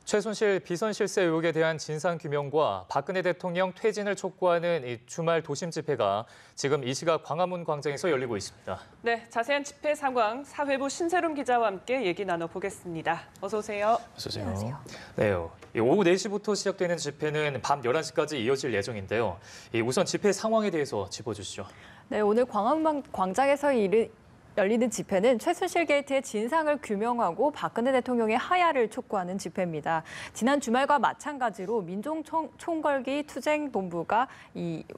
최순실 비선 실세 의혹에 대한 진상규명과 박근혜 대통령 퇴진을 촉구하는 이 주말 도심 집회가 지금 이 시각 광화문 광장에서 열리고 있습니다. 네, 자세한 집회 상황 사회부 신세롬 기자와 함께 얘기 나눠보겠습니다. 어서 오세요. 어서 오세요. 안녕하세요. 네, 오후 4시부터 시작되는 집회는 밤 11시까지 이어질 예정인데요. 우선 집회 상황에 대해서 짚어주시죠. 네, 오늘 광화문 광장에서 열리는 집회는 최순실 게이트의 진상을 규명하고 박근혜 대통령의 하야를 촉구하는 집회입니다. 지난 주말과 마찬가지로 민중총궐기 투쟁본부가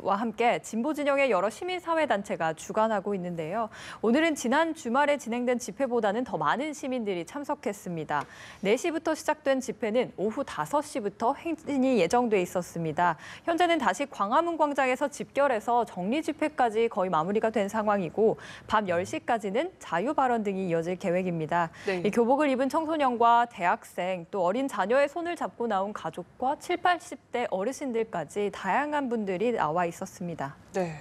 와 함께 진보 진영의 여러 시민사회단체가 주관하고 있는데요. 오늘은 지난 주말에 진행된 집회보다는 더 많은 시민들이 참석했습니다. 4시부터 시작된 집회는 오후 5시부터 행진이 예정돼 있었습니다. 현재는 다시 광화문 광장에서 집결해서 정리 집회까지 거의 마무리가 된 상황이고 밤 10시까지 는 자유 발언 등이 이어질 계획입니다. 네. 이 교복을 입은 청소년과 대학생, 또 어린 자녀의 손을 잡고 나온 가족과 70, 80대 어르신들까지 다양한 분들이 나와 있었습니다. 네,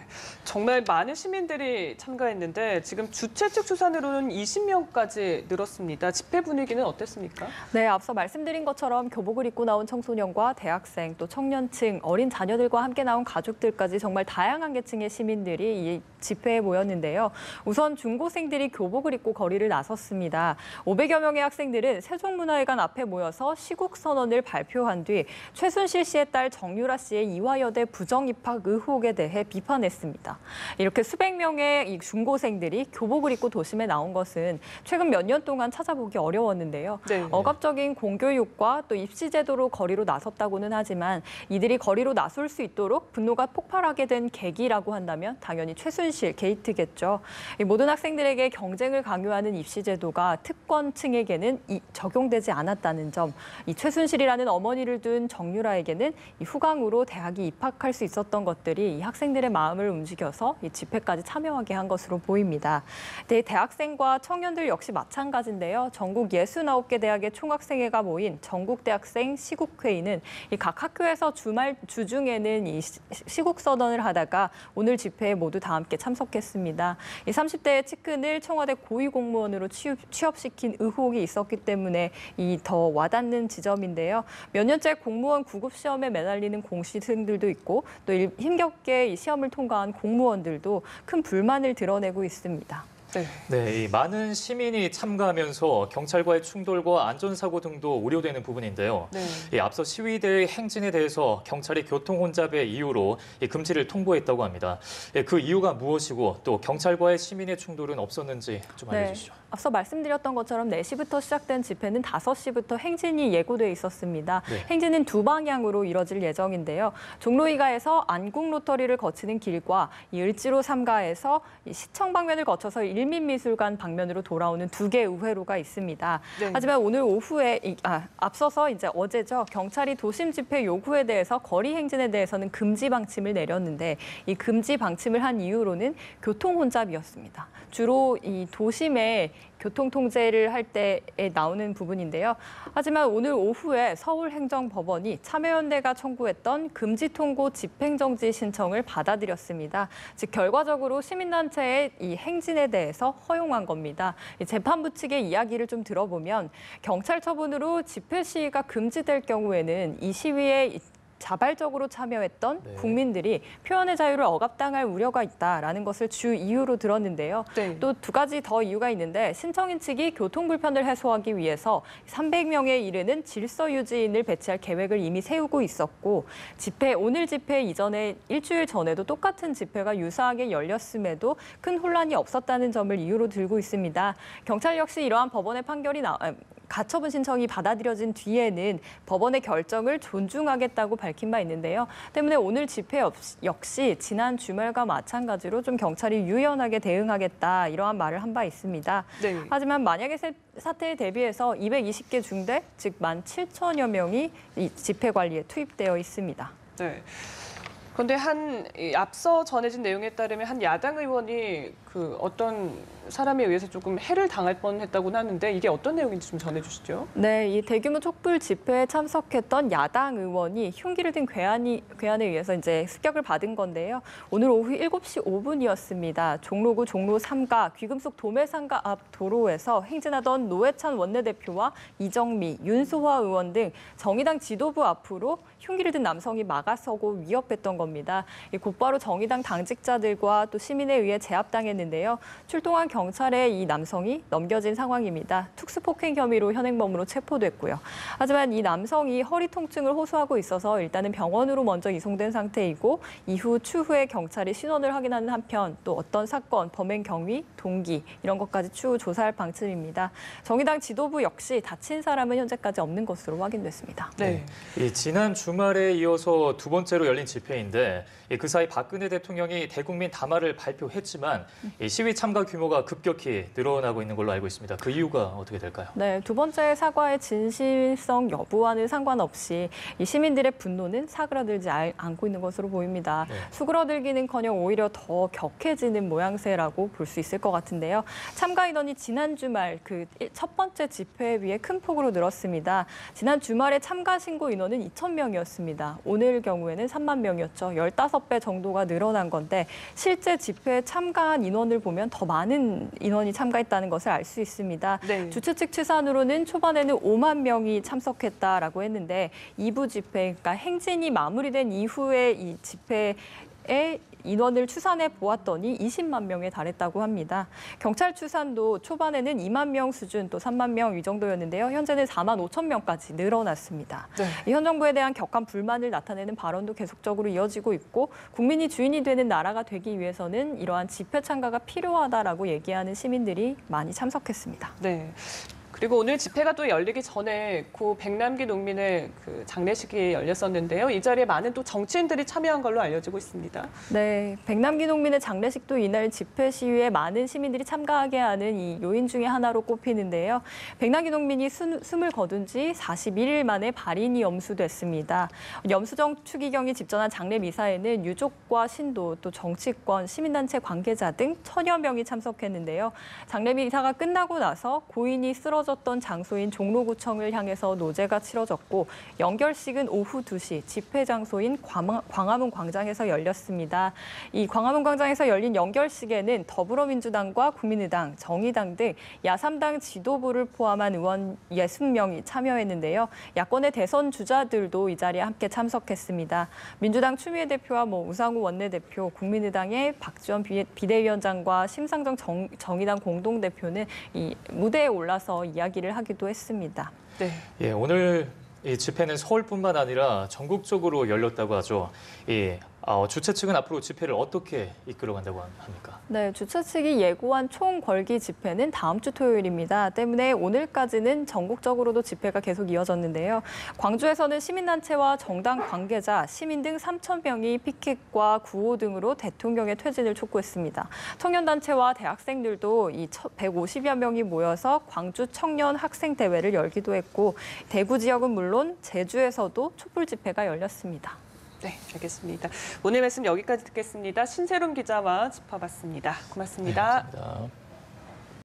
정말 많은 시민들이 참가했는데 지금 주최 측 추산으로는 20명까지 늘었습니다. 집회 분위기는 어땠습니까? 네, 앞서 말씀드린 것처럼 교복을 입고 나온 청소년과 대학생, 또 청년층, 어린 자녀들과 함께 나온 가족들까지 정말 다양한 계층의 시민들이 이 집회에 모였는데요. 우선 중고생들이 교복을 입고 거리를 나섰습니다. 500여 명의 학생들은 세종문화회관 앞에 모여서 시국 선언을 발표한 뒤 최순실 씨의 딸 정유라 씨의 이화여대 부정 입학 의혹에 대해 비판했습니다. 이렇게 수백 명의 이 중고생들이 교복을 입고 도심에 나온 것은 최근 몇 년 동안 찾아보기 어려웠는데요. 네. 억압적인 공교육과 또 입시 제도로 거리로 나섰다고는 하지만 이들이 거리로 나설 수 있도록 분노가 폭발하게 된 계기라고 한다면 당연히 최순실 게이트겠죠. 모든 학생들에게 경쟁을 강요하는 입시 제도가 특권층에게는 적용되지 않았다는 점, 이 최순실이라는 어머니를 둔 정유라에게는 이 후광으로 대학에 입학할 수 있었던 것들이 이 학생들의 마음을 움직여서 이 집회까지 참여하게 한 것으로 보입니다. 네, 대학생과 청년들 역시 마찬가지인데요. 전국 69개 대학의 총학생회가 모인 전국대학생 시국회의는 이 각 학교에서 주중에는 이 시국선언을 하다가 오늘 집회에 모두 다 함께 참석했습니다. 이 30대의 측근을 청와대 고위공무원으로 취업시킨 의혹이 있었기 때문에 이 더 와닿는 지점인데요. 몇 년째 공무원 구급 시험에 매달리는 공시생들도 있고 또 힘겹게 이 시험을 통과한 공무원들도 큰 불만을 드러내고 있습니다. 네, 많은 시민이 참가하면서 경찰과의 충돌과 안전사고 등도 우려되는 부분인데요. 네. 앞서 시위대의 행진에 대해서 경찰이 교통혼잡의 이유로 금지를 통보했다고 합니다. 그 이유가 무엇이고 또 경찰과의 시민의 충돌은 없었는지 좀 알려주시죠. 네. 앞서 말씀드렸던 것처럼 4시부터 시작된 집회는 5시부터 행진이 예고돼 있었습니다. 네. 행진은 두 방향으로 이뤄질 예정인데요. 종로이가에서 안국로터리를 거치는 길과 을지로 3가에서 시청 방면을 거쳐서 일민미술관 방면으로 돌아오는 두 개의 우회로가 있습니다. 네. 하지만 오늘 오후에 앞서서 이제 어제죠. 경찰이 도심 집회 요구에 대해서 거리 행진에 대해서는 금지 방침을 내렸는데 이 금지 방침을 한 이유로는 교통 혼잡이었습니다. 주로 이 도심에 교통 통제를 할 때에 나오는 부분인데요. 하지만 오늘 오후에 서울행정법원이 참여연대가 청구했던 금지 통고 집행정지 신청을 받아들였습니다. 즉 결과적으로 시민단체의 이 행진에 대해서 허용한 겁니다. 재판부 측의 이야기를 좀 들어보면 경찰 처분으로 집회 시위가 금지될 경우에는 이 시위에 자발적으로 참여했던 국민들이 표현의 자유를 억압당할 우려가 있다라는 것을 주 이유로 들었는데요. 네. 또 두 가지 더 이유가 있는데 신청인 측이 교통 불편을 해소하기 위해서 300명에 이르는 질서 유지인을 배치할 계획을 이미 세우고 있었고 오늘 집회 이전에 일주일 전에도 똑같은 집회가 유사하게 열렸음에도 큰 혼란이 없었다는 점을 이유로 들고 있습니다. 경찰 역시 이러한 법원의 판결이 가처분 신청이 받아들여진 뒤에는 법원의 결정을 존중하겠다고 밝힌 바 있는데요. 때문에 오늘 집회 역시 지난 주말과 마찬가지로 좀 경찰이 유연하게 대응하겠다 이러한 말을 한 바 있습니다. 네. 하지만 만약의 사태에 대비해서 220개 중대, 즉 17,000여 명이 이 집회 관리에 투입되어 있습니다. 네. 그런데 앞서 전해진 내용에 따르면 한 야당 의원이 그 어떤 사람에 의해서 조금 해를 당할 뻔했다고 하는데 이게 어떤 내용인지 좀 전해주시죠. 네, 이 대규모 촛불 집회에 참석했던 야당 의원이 흉기를 든 괴한에 의해서 이제 습격을 받은 건데요. 오늘 오후 7시 5분이었습니다. 종로구 종로 3가 귀금속 도매상가 앞 도로에서 행진하던 노회찬 원내대표와 이정미, 윤소화 의원 등 정의당 지도부 앞으로 흉기를 든 남성이 막아서고 위협했던 겁니다. 곧바로 정의당 당직자들과 또 시민에 의해 제압당했는데요. 출동한 경찰에 이 남성이 넘겨진 상황입니다. 특수폭행 혐의로 현행범으로 체포됐고요. 하지만 이 남성이 허리 통증을 호소하고 있어서 일단은 병원으로 먼저 이송된 상태이고 이후 추후에 경찰이 신원을 확인하는 한편 또 어떤 사건, 범행 경위, 동기 이런 것까지 추후 조사할 방침입니다. 정의당 지도부 역시 다친 사람은 현재까지 없는 것으로 확인됐습니다. 네. 지난 주말에 이어서 두 번째로 열린 집회인데 그 사이 박근혜 대통령이 대국민 담화를 발표했지만 시위 참가 규모가 급격히 늘어나고 있는 걸로 알고 있습니다. 그 이유가 어떻게 될까요? 네, 두 번째 사과의 진실성 여부와는 상관없이 이 시민들의 분노는 사그라들지 않고 있는 것으로 보입니다. 네. 수그러들기는커녕 오히려 더 격해지는 모양새라고 볼 수 있을 것 같은데요. 참가 인원이 지난 주말 그 첫 번째 집회에 비해 큰 폭으로 늘었습니다. 지난 주말에 참가 신고 인원은 2,000명이었습니다. 오늘 경우에는 3만 명이었죠. 15배 정도가 늘어난 건데 실제 집회에 참가한 인원을 보면 더 많은 인원이 참가했다는 것을 알 수 있습니다. 네. 주최 측 추산으로는 초반에는 5만 명이 참석했다라고 했는데 2부 집회, 그러니까 행진이 마무리된 이후에 이 집회에 인원을 추산해 보았더니 20만 명에 달했다고 합니다. 경찰 추산도 초반에는 2만 명 수준 또 3만 명 이 정도였는데요. 현재는 4만 5천 명까지 늘어났습니다. 네. 현 정부에 대한 격한 불만을 나타내는 발언도 계속적으로 이어지고 있고 국민이 주인이 되는 나라가 되기 위해서는 이러한 집회 참가가 필요하다라고 얘기하는 시민들이 많이 참석했습니다. 네. 그리고 오늘 집회가 또 열리기 전에 고 백남기 농민의 그 장례식이 열렸었는데요. 이 자리에 많은 또 정치인들이 참여한 걸로 알려지고 있습니다. 네, 백남기 농민의 장례식도 이날 집회 시위에 많은 시민들이 참가하게 하는 이 요인 중에 하나로 꼽히는데요. 백남기 농민이 숨을 거둔 지 41일 만에 발인이 염수됐습니다. 염수정 추기경이 집전한 장례 미사에는 유족과 신도, 또 정치권, 시민단체 관계자 등 1,000여 명이 참석했는데요. 장례 미사가 끝나고 나서 고인이 쓰러졌던 장소인 종로구청을 향해서 노제가 치러졌고 연결식은 오후 2시 집회 장소인 광화문 광장에서 열렸습니다. 이 광화문 광장에서 열린 연결식에는 더불어민주당과 국민의당, 정의당 등 야3당 지도부를 포함한 의원 60명이 참여했는데요. 야권의 대선 주자들도 이 자리에 함께 참석했습니다. 민주당 추미애 대표와 우상호 원내대표, 국민의당의 박지원 비대위원장과 심상정 정의당 공동대표는 이 무대에 올라서 이야기를 하기도 했습니다. 네. 예, 오늘 이 집회는 서울뿐만 아니라 전국적으로 열렸다고 하죠. 주최 측은 앞으로 집회를 어떻게 이끌어간다고 합니까? 네, 주최 측이 예고한 총 걸기 집회는 다음 주 토요일입니다. 때문에 오늘까지는 전국적으로도 집회가 계속 이어졌는데요. 광주에서는 시민단체와 정당 관계자, 시민 등 3,000명이 피켓과 구호 등으로 대통령의 퇴진을 촉구했습니다. 청년단체와 대학생들도 이 150여 명이 모여서 광주 청년 학생 대회를 열기도 했고 대구 지역은 물론 제주에서도 촛불 집회가 열렸습니다. 네, 알겠습니다. 오늘 말씀 여기까지 듣겠습니다. 신세롬 기자와 짚어봤습니다. 고맙습니다. 네, 감사합니다.